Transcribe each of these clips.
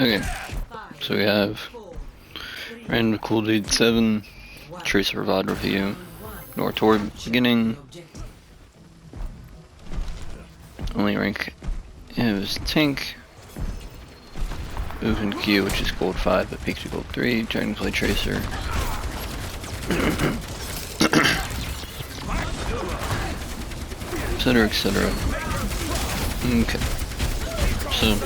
Okay, so we have ARandomCoolDude7, Tracer VOD review, nor torb beginning. Only rank is tank. Move into Q, which is gold 5, but peaks to gold 3. Dragonfly Tracer. Etc, etc. Okay. So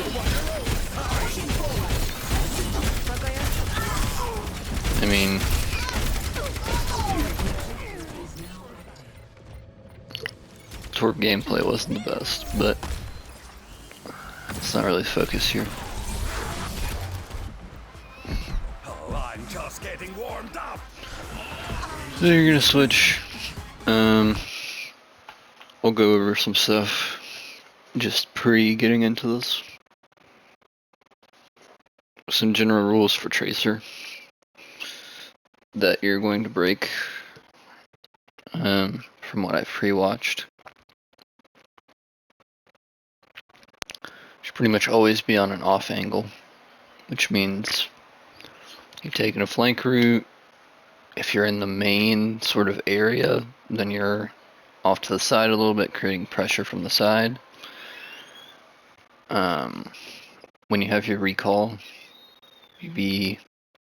I mean, torb gameplay wasn't the best, but it's not really the focus here. Oh, I'm just getting warmed up. So you're gonna switch. We'll go over some stuff just pre getting into this. Some general rules for Tracer that you're going to break from what I've pre-watched. Should pretty much always be on an off angle, which means you're taking a flank route. If you're in the main sort of area, then you're off to the side a little bit, creating pressure from the side. When you have your recall, you be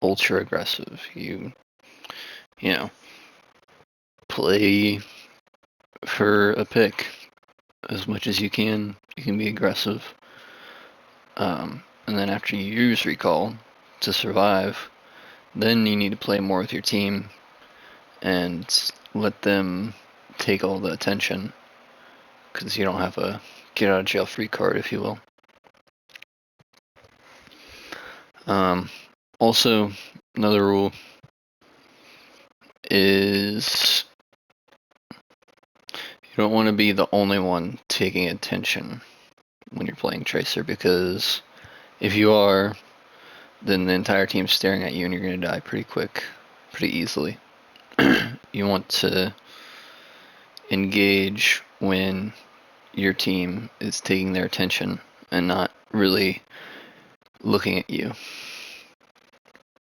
ultra aggressive. You know, play for a pick as much as you can. You can be aggressive. And then after you use recall to survive, then you need to play more with your team and let them take all the attention, because you don't have a get out of jail free card, if you will. Also, another rule is you don't want to be the only one taking attention when you're playing Tracer, because if you are, then the entire team's staring at you and you're going to die pretty quick, pretty easily. You want to engage when your team is taking their attention and not really looking at you,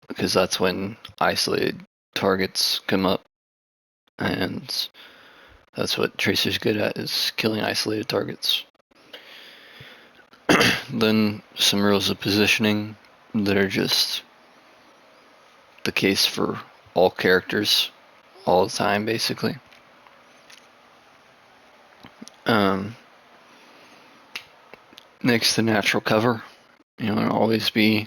because that's when isolated targets come up, and that's what Tracer's good at, is killing isolated targets. Then some rules of positioning that are just the case for all characters all the time, basically. Next to natural cover, you want to always be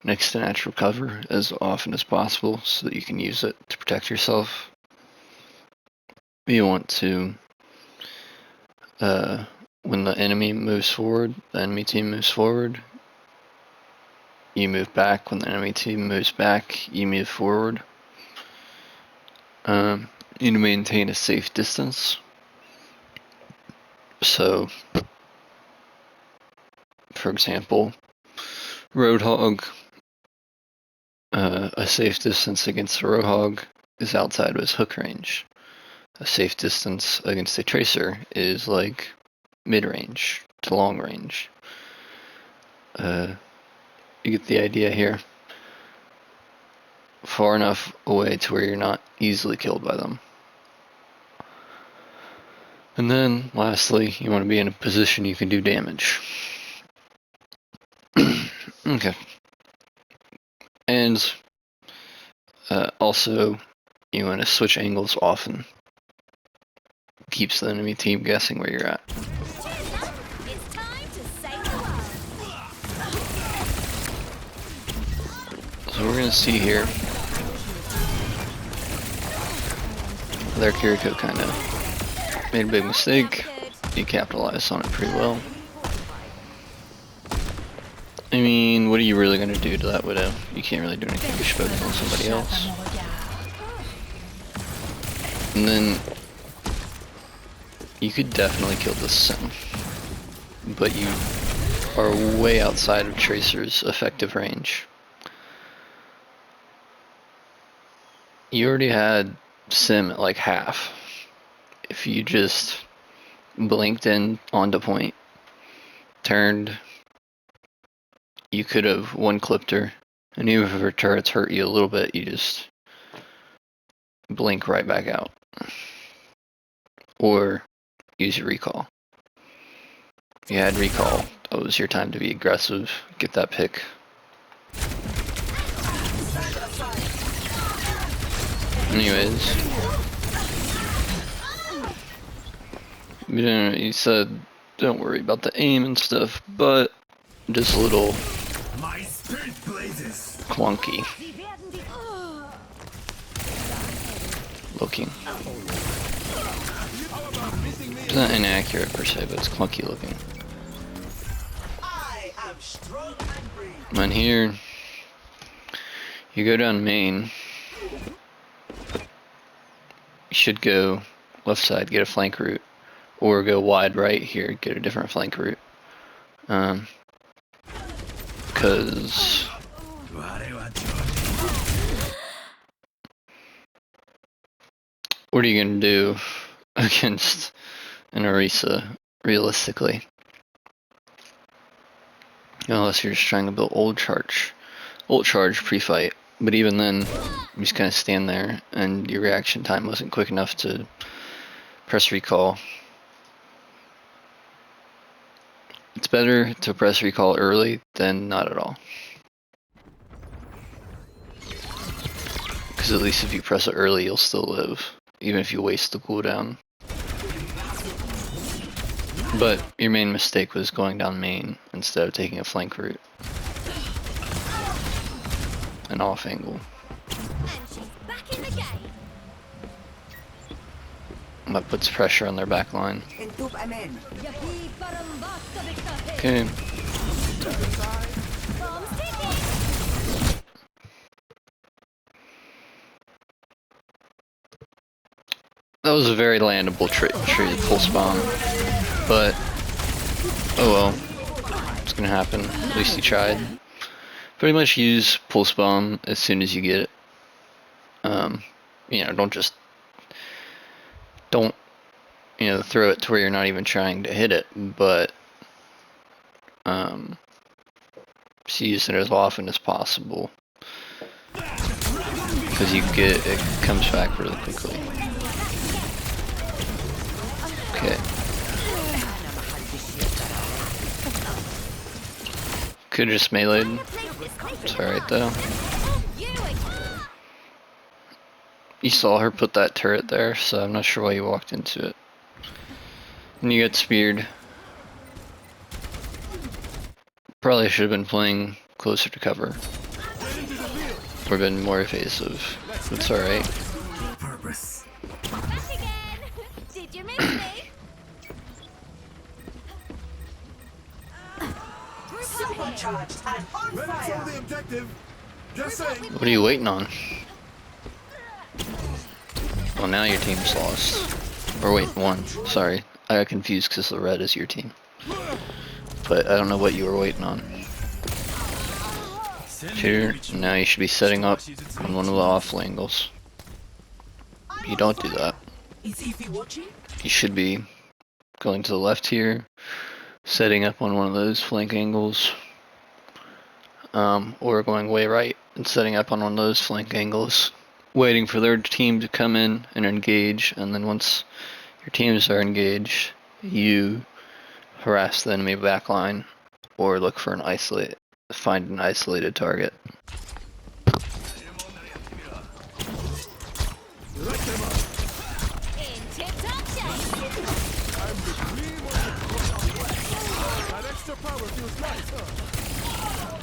next to natural cover as often as possible so that you can use it to protect yourself. You want to, when the enemy moves forward, the enemy team moves forward, you move back. When the enemy team moves back, you move forward. You need to maintain a safe distance. So, for example, Roadhog, a safe distance against a Roadhog is outside of his hook range. A safe distance against a Tracer is like mid-range to long range. You get the idea here. Far enough away to where you're not easily killed by them. And then, lastly, you want to be in a position you can do damage. Okay. And also, you want to switch angles often. Keeps the enemy team guessing where you're at. So we're going to see here. Their Kiriko kind of made a big mistake. He capitalized on it pretty well. I mean, what are you really going to do to that Widow? You can't really do anything. You're focused on somebody else. And then you could definitely kill this Sim, but you are way outside of Tracer's effective range. You already had Sim at like half. If you just blinked in onto point, turned, you could have one-clipped her, and even if her turrets hurt you a little bit, you just blink right back out. Or use your recall. If you had recall, that was your time to be aggressive, get that pick. Anyways, you said don't worry about the aim and stuff, but just a little clunky looking. It's not inaccurate per se, but it's clunky looking. And here, you go down main. You should go left side, get a flank route, or go wide right here, get a different flank route. Because what are you gonna do against an Orisa realistically? Unless you're just trying to build ult charge pre-fight. But even then, you just kind of stand there, and your reaction time wasn't quick enough to press recall. It's better to press recall early than not at all. Because at least if you press it early, you'll still live, even if you waste the cooldown. But your main mistake was going down main instead of taking a flank route. An off angle. That puts pressure on their back line. Okay. That was a very landable trade full spawn. But oh well. It's gonna happen. At least you tried. Pretty much use pulse bomb as soon as you get it. You know, don't throw it to where you're not even trying to hit it, but just use it as often as possible, because it comes back really quickly. Okay. Could've just meleeed. It's alright though. You saw her put that turret there, so I'm not sure why you walked into it. And you get speared. Probably should have been playing closer to cover. Or been more evasive. It's alright. Did you miss me? Supercharged and on fire. What are you waiting on? Well, now your team's lost. Or wait, won. Sorry. I got confused because the red is your team. But I don't know what you were waiting on. Here, now you should be setting up on one of the off angles. You don't do that. You should be going to the left here, setting up on one of those flank angles, or going way right and setting up on one of those flank angles, waiting for their team to come in and engage, and then once your teams are engaged, you harass the enemy backline or look for find an isolated target.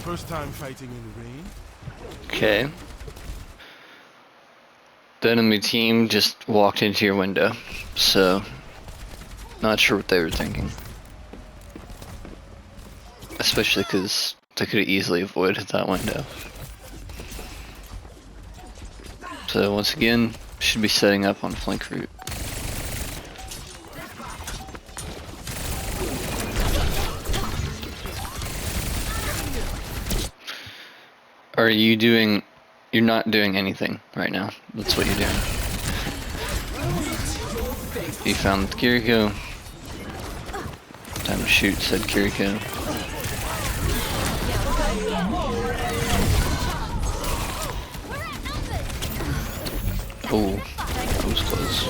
First time fighting in the rain. Okay. The enemy team just walked into your window, so not sure what they were thinking. Especially because they could have easily avoided that window. So once again, should be setting up on flank route. Are you doing... You're not doing anything right now. That's what you're doing. You found Kiriko. Time to shoot, said Kiriko. Oh, that was close.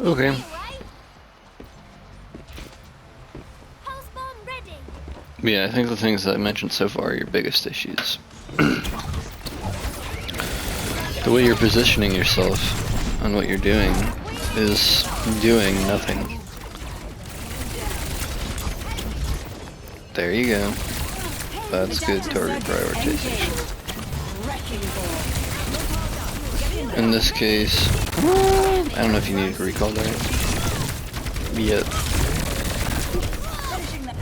Okay. Pulse bomb ready. Yeah, I think the things that I mentioned so far are your biggest issues. The way you're positioning yourself and what you're doing is doing nothing. There you go. That's good target prioritization. In this case, I don't know if you need to recall that yet.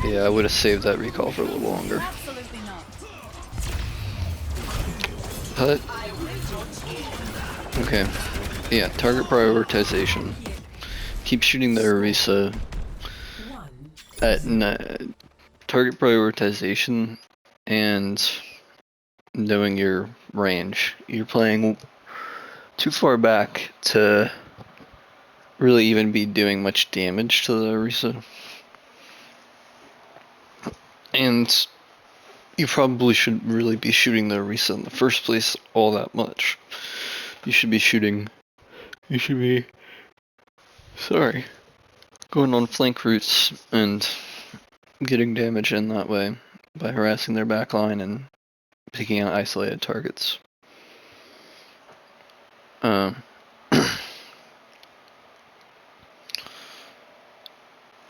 Yeah, I would have saved that recall for a little longer. But, okay. Yeah, target prioritization. Keep shooting the Orisa at target prioritization and knowing your range. You're playing too far back to really even be doing much damage to the Orisa. And you probably shouldn't really be shooting the Orisa in the first place all that much. You should be going on flank routes and getting damage in that way by harassing their backline and picking out isolated targets.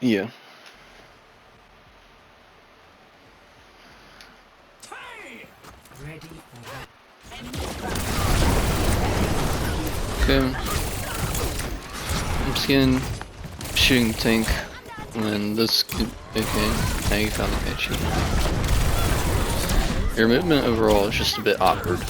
Yeah. Okay. I'm just shooting the tank, and this could, okay, now you found the catchy. Your movement overall is just a bit awkward.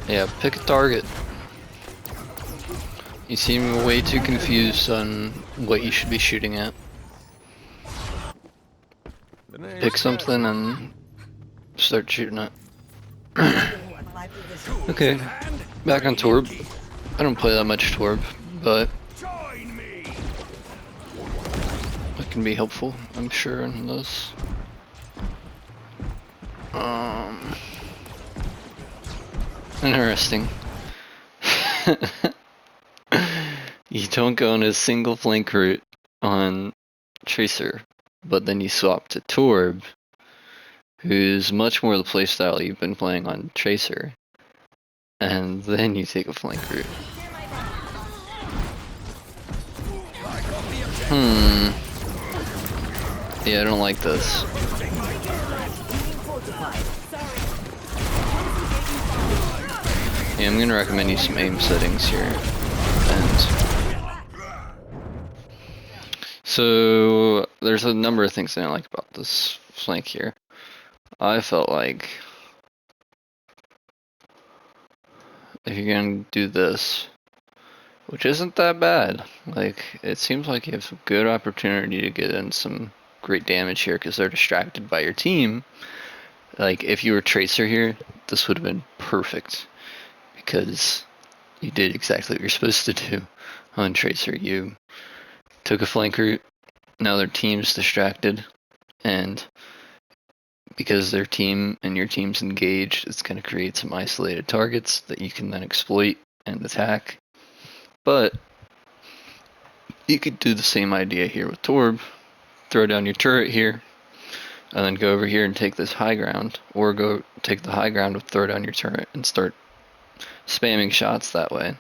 Yeah, pick a target. You seem way too confused on what you should be shooting at. Pick something and start shooting it. Okay, back on torb. I don't play that much torb, but it can be helpful, I'm sure, in this. Interesting. You don't go on a single flank route on Tracer, but then you swap to Torb, who's much more the playstyle you've been playing on Tracer, and then you take a flank route. Yeah, I don't like this. Yeah, I'm gonna recommend you some aim settings here. And so there's a number of things I don't like about this flank here. I felt like if you're gonna do this, which isn't that bad, like it seems like you have some good opportunity to get in some great damage here because they're distracted by your team. Like if you were Tracer here, this would have been perfect because you did exactly what you're supposed to do on Tracer. You took a flank route, now their team's distracted, and because their team and your team's engaged, it's going to create some isolated targets that you can then exploit and attack. But you could do the same idea here with Torb. Throw down your turret here, and then go over here and take this high ground, or go take the high ground with throw down your turret and start spamming shots that way.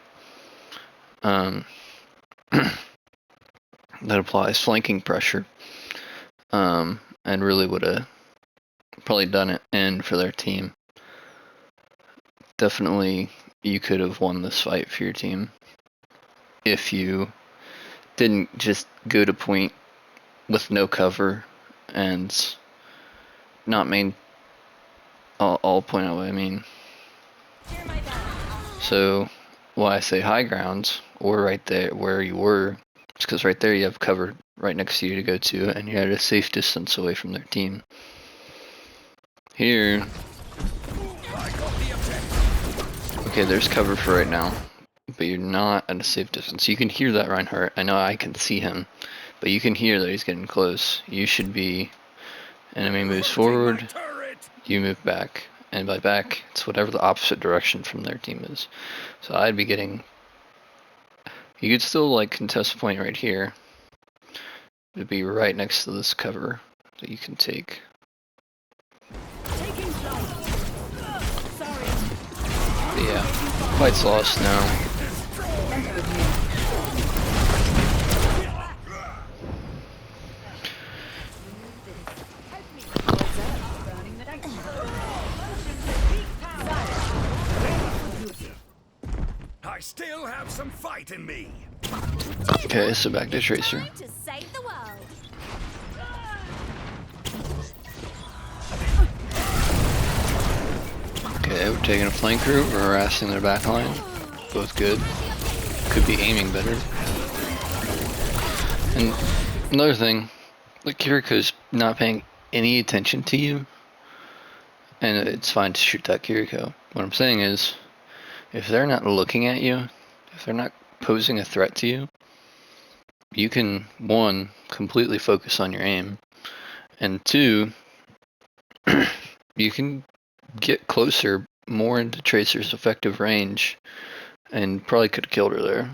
That applies flanking pressure, and really would have probably done it in for their team. Definitely, you could have won this fight for your team if you didn't just go to point with no cover and not main all point away. I mean, so why I say high ground or right there where you were, it's because right there you have cover right next to you to go to, and you're at a safe distance away from their team. Here. Okay, there's cover for right now, but you're not at a safe distance. You can hear that Reinhardt. I know I can see him, but you can hear that he's getting close. You should be. Enemy moves forward, you move back. And by back, it's whatever the opposite direction from their team is. So I'd be getting. You could still like contest a point right here. It'd be right next to this cover that you can take. But yeah, fight's lost now. I still have some fight in me. Okay, so back to Tracer. Time to save the world. Okay, we're taking a flank route, we're harassing their backline. Both good. Could be aiming better. And another thing, like Kiriko's not paying any attention to you. And it's fine to shoot that Kiriko. What I'm saying is, if they're not looking at you, if they're not posing a threat to you, you can, one, completely focus on your aim, and two, you can get closer, more into Tracer's effective range, and probably could have killed her there.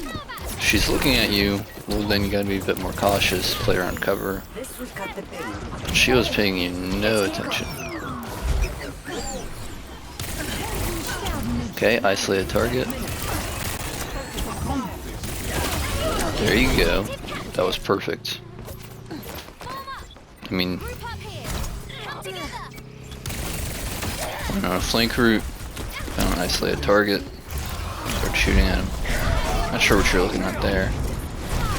If she's looking at you, well then you gotta be a bit more cautious, play her on cover. But she was paying you no attention. Okay, isolate a target. There you go. That was perfect. I mean, on a flank route, found isolate a target, start shooting at him. Not sure what you're looking at there.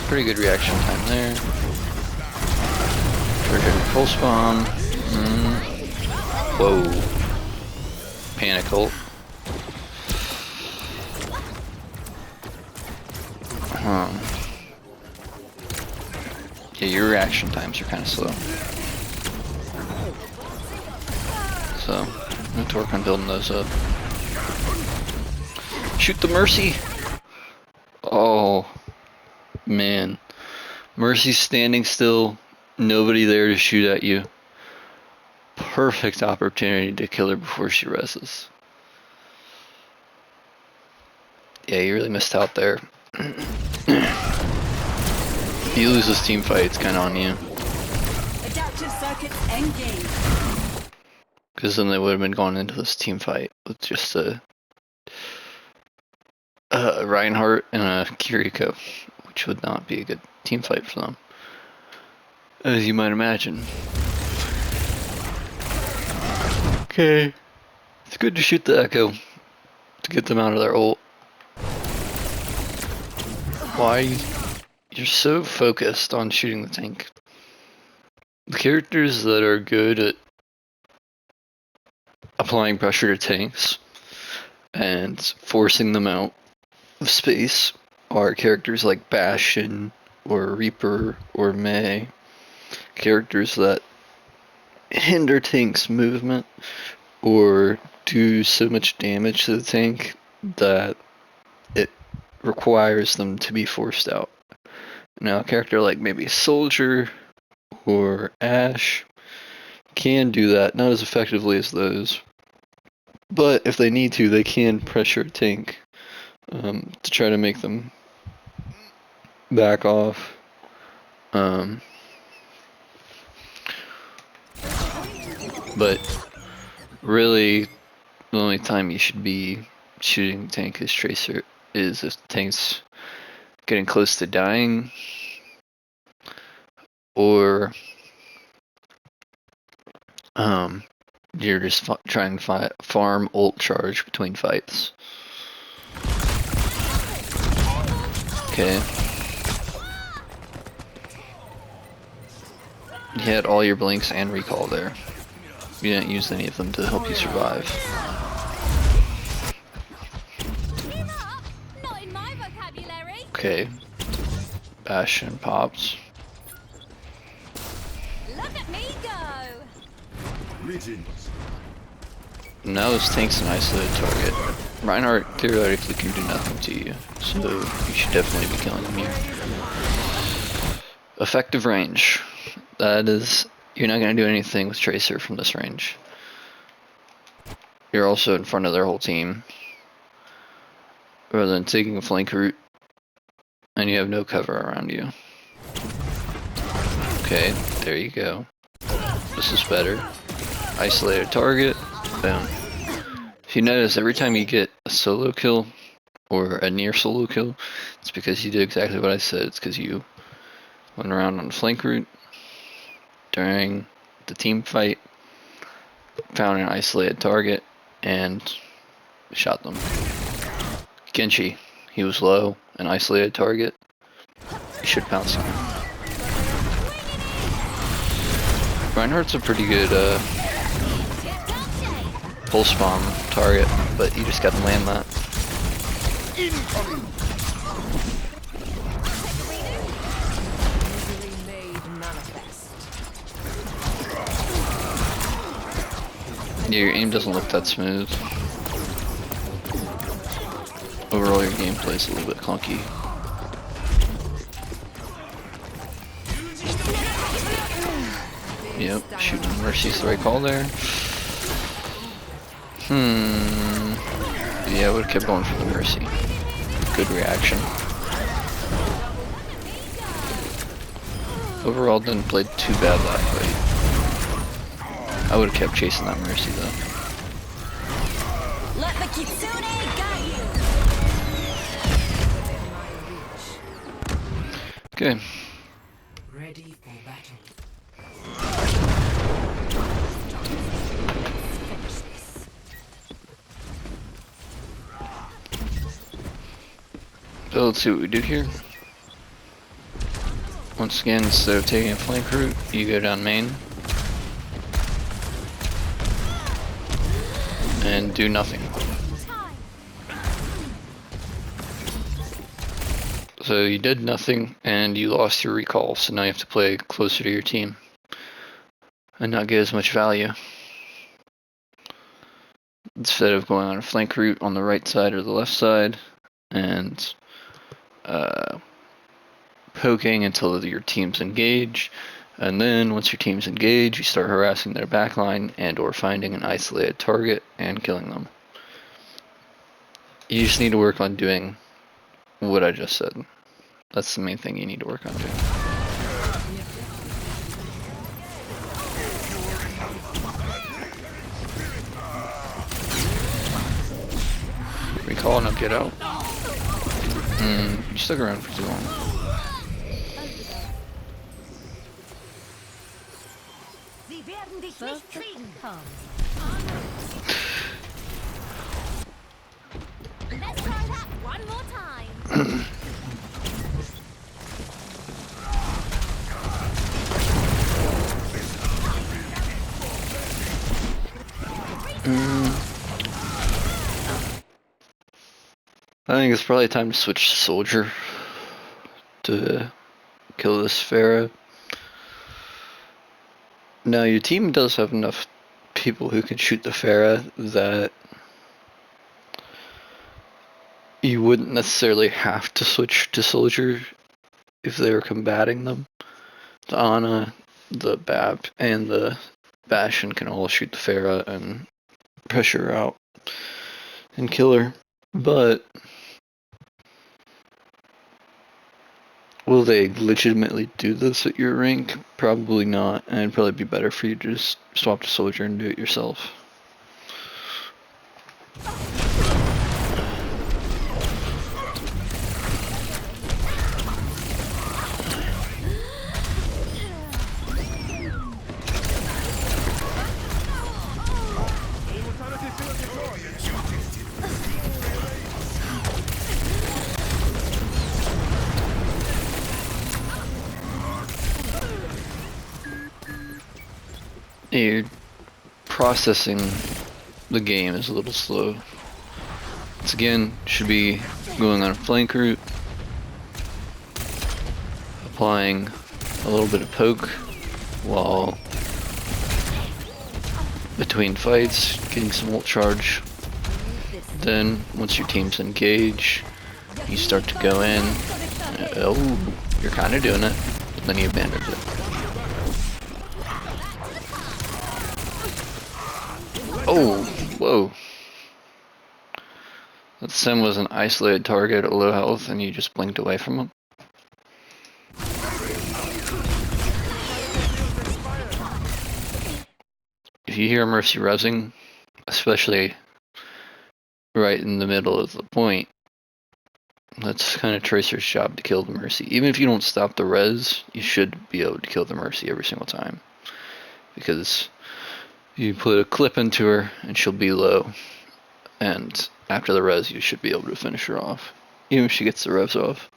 Pretty good reaction time there. Trigger pulse bomb. Whoa. Panic ult. Yeah, your reaction times are kind of slow. So, I'm gonna work on building those up. Shoot the Mercy! Oh, man. Mercy's standing still, nobody there to shoot at you. Perfect opportunity to kill her before she reses. Yeah, you really missed out there. If you lose this team fight, it's kind of on you. Adaptive circuits engaged. Because then they would have been going into this team fight with just a Reinhardt and a Kiriko, which would not be a good team fight for them, as you might imagine. Okay, it's good to shoot the Echo to get them out of their ult. Why? You're so focused on shooting the tank. The characters that are good at applying pressure to tanks and forcing them out of space are characters like Bastion or Reaper or Mei. Characters that hinder tanks' movement or do so much damage to the tank that it requires them to be forced out. Now, a character like maybe Soldier or Ashe can do that, not as effectively as those, but if they need to, they can pressure a tank to try to make them back off. But really, the only time you should be shooting the tank as Tracer is if the tank's getting close to dying, or you're just trying to farm ult charge between fights. Okay. You had all your blinks and recall there. You didn't use any of them to help you survive. Not in my vocabulary. Okay. Bastion pops. Look at me go. Now this tank's an isolated target. Reinhardt theoretically can do nothing to you, so you should definitely be killing him here. Effective range. That is, you're not going to do anything with Tracer from this range. You're also in front of their whole team. Rather than taking a flank route, and you have no cover around you. Okay, there you go. This is better. Isolated target. Boom. If you notice, every time you get a solo kill, or a near solo kill, it's because you did exactly what I said. It's because you went around on the flank route during the team fight, found an isolated target, and shot them. Genji, he was low, an isolated target. You should pounce him. Reinhardt's a pretty good pulse bomb target, but you just gotta land that. Yeah, your aim doesn't look that smooth. Overall, your gameplay is a little bit clunky. Yep, shooting Mercy's the right call there. Yeah, I would have kept going for the Mercy. Good reaction. Overall, didn't play too bad that fight. I would have kept chasing that Mercy though. Let the Kitsune guide you. Okay. Ready for battle. So let's see what we do here. Once again, instead of taking a flank route, you go down main. And do nothing. So you did nothing and you lost your recall, so now you have to play closer to your team and not get as much value. Instead of going on a flank route on the right side or the left side and poking until your team's engaged, and then once your team's engaged, you start harassing their backline and or finding an isolated target and killing them. You just need to work on doing what I just said. That's the main thing you need to work on doing. Recall, now get out. You stuck around for too long. Sie werden dich nicht kriegen. Let's try that one more time. I think it's probably time to switch to soldier to kill this Pharah. Now your team does have enough people who can shoot the Pharah that you wouldn't necessarily have to switch to soldier if they were combating them. The Ana, the Bab, and the Bastion can all shoot the Pharah and pressure her out and kill her. But will they legitimately do this at your rank? Probably not, and it'd probably be better for you to just swap to soldier and do it yourself. Your processing the game is a little slow. Once again, should be going on a flank route, applying a little bit of poke while between fights, getting some ult charge. Then, once your team's engaged, you start to go in. Oh, you're kind of doing it. Then you abandon it. Oh, whoa. That Sim was an isolated target at low health and you just blinked away from him. If you hear Mercy rezzing, especially right in the middle of the point, that's kind of Tracer's job to kill the Mercy. Even if you don't stop the res, you should be able to kill the Mercy every single time. Because you put a clip into her and she'll be low. And after the res, you should be able to finish her off. Even if she gets the revs off.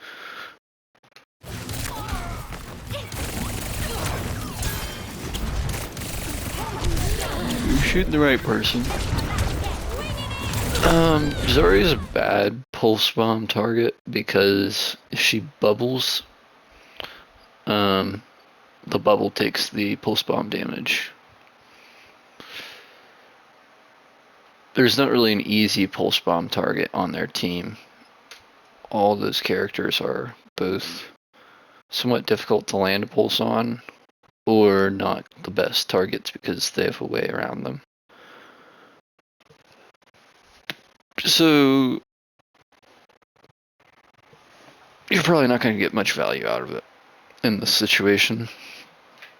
You're shooting the right person. Zori is a bad pulse bomb target because if she bubbles, the bubble takes the pulse bomb damage. There's not really an easy pulse bomb target on their team. All those characters are both somewhat difficult to land a pulse on, or not the best targets because they have a way around them. So you're probably not going to get much value out of it in this situation.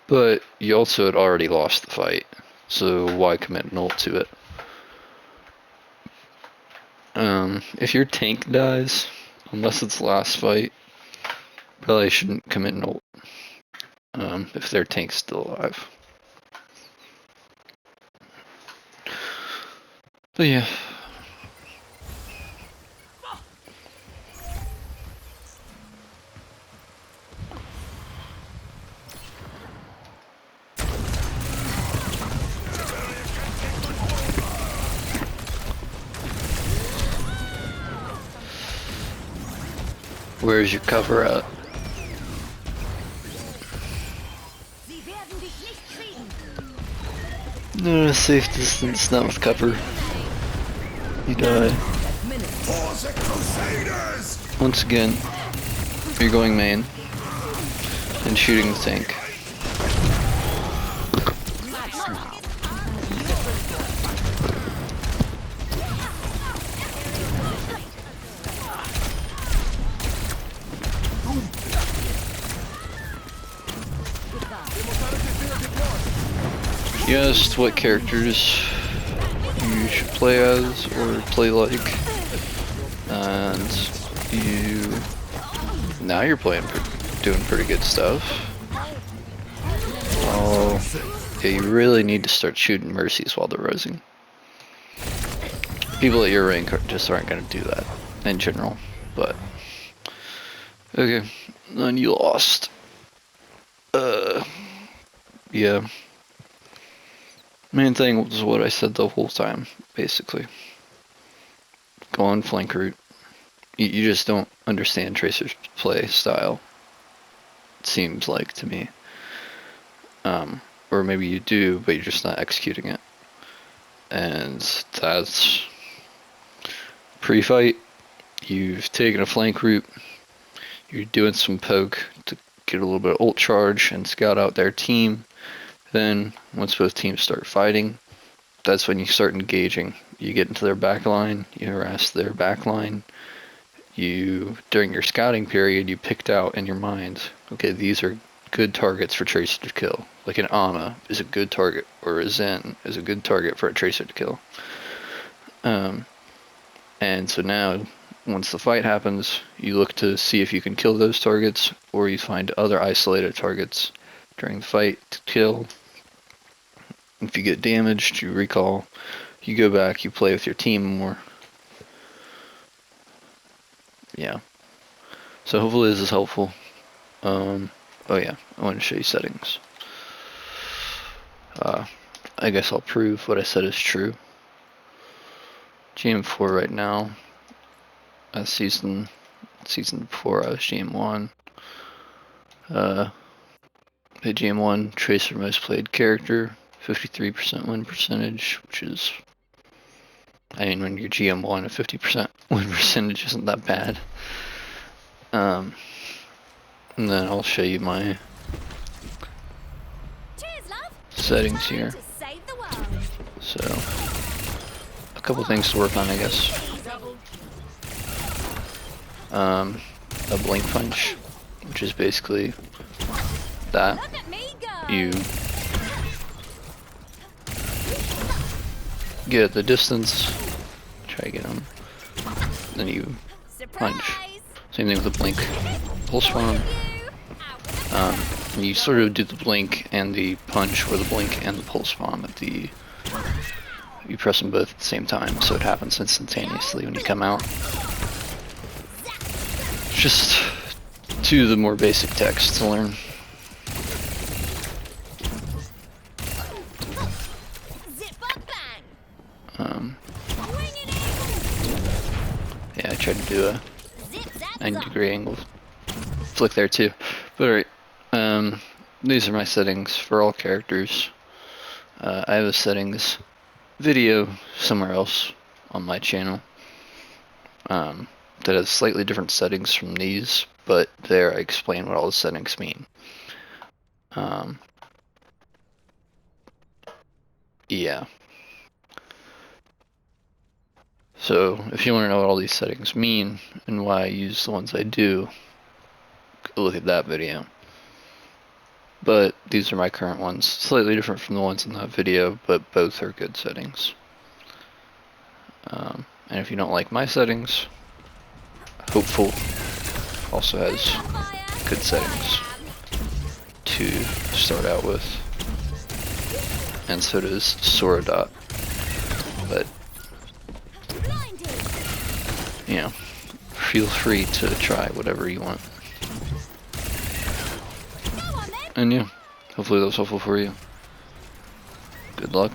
But you also had already lost the fight, so why commit an ult to it? If your tank dies, unless it's the last fight, probably shouldn't commit an ult. If their tank's still alive. But yeah. Where's your cover at? No, safe distance, not with cover. You die. Once again, you're going main and shooting the tank. You asked what characters you should play as or play like, and now you're doing pretty good stuff. Oh, yeah, you really need to start shooting Mercies while they're rising. People at your rank just aren't going to do that in general, but okay, then you lost. Yeah. Main thing was what I said the whole time, basically. Go on flank route. You just don't understand Tracer's play style, it seems like to me. Or maybe you do, but you're just not executing it. And that's pre-fight. You've taken a flank route. You're doing some poke to get a little bit of ult charge and scout out their team. Then, once both teams start fighting, that's when you start engaging. You get into their back line, you harass their back line. During your scouting period, you picked out in your mind, okay, these are good targets for Tracer to kill. Like an Ana is a good target, or a Zen is a good target for a Tracer to kill. And so now, once the fight happens, you look to see if you can kill those targets, or you find other isolated targets during the fight to kill. If you get damaged, you recall, you go back, you play with your team more. Yeah. So hopefully this is helpful. Oh yeah, I want to show you settings. I guess I'll prove what I said is true. GM4 right now. Season before I was GM1. The GM1 Tracer most played character. 53% win percentage, which is, I mean, when you're GM1, a 50% win percentage isn't that bad. And then I'll show you my Cheers, love. settings Time here. to save the world. So, a couple things to work on, I guess. A blink punch, which is basically that. Look at me go. You get the distance, try to get them, then you Surprise. punch. Same thing with the blink. Pulse Look form. at you. Out with the You sort of do the blink and the punch, or the blink and the pulse bomb at the. You press them both at the same time, so it happens instantaneously when you come out. Just two of the more basic techs to learn. zip bug bang. Wing it Yeah, I tried to do a in. Zip zap 90-degree angle flick there too. But alright, these are my settings for all characters. I have a settings video somewhere else on my channel that has slightly different settings from these, but there I explain what all the settings mean. Yeah. So if you want to know what all these settings mean and why I use the ones I do, go look at that video. But these are my current ones, slightly different from the ones in that video, but both are good settings. And if you don't like my settings, Hopeful also has fire. good settings to start out with, and so does Soradot. But Blinded. you know, feel free to try whatever you want. Go on then. And yeah, hopefully that was helpful for you. Good luck.